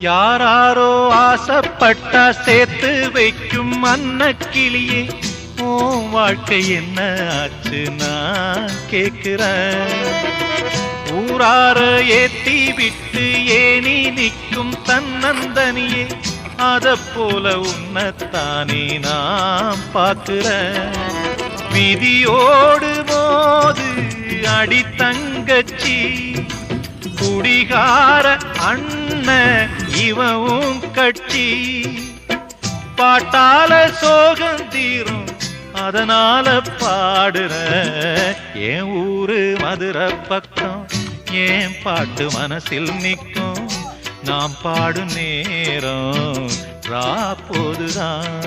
யாராரோ ஆசைப்பட்டா சேர்த்து வைக்கும் அன்னக்கிளியே, உன் வாழ்க்கை என்ன ஆச்சு நான் கேக்குறேன். ஊரார ஏத்தி விட்டு ஏனி நிற்கும் தன்னந்தனியே, அத போல உன்னத்தானே நான் பார்க்கிறேன். விதியோடு மோது அடி தங்கச்சி, குடிகார அண்ணன் இவவும் கட்சி. பாட்டால சோகம் தீரும் அதனால பாடுற, என் ஊரு மதுரை பக்கம் என் பாட்டு மனசில் நிற்கும். நாம் பாடும் நேரம் ராப்போதுதான்.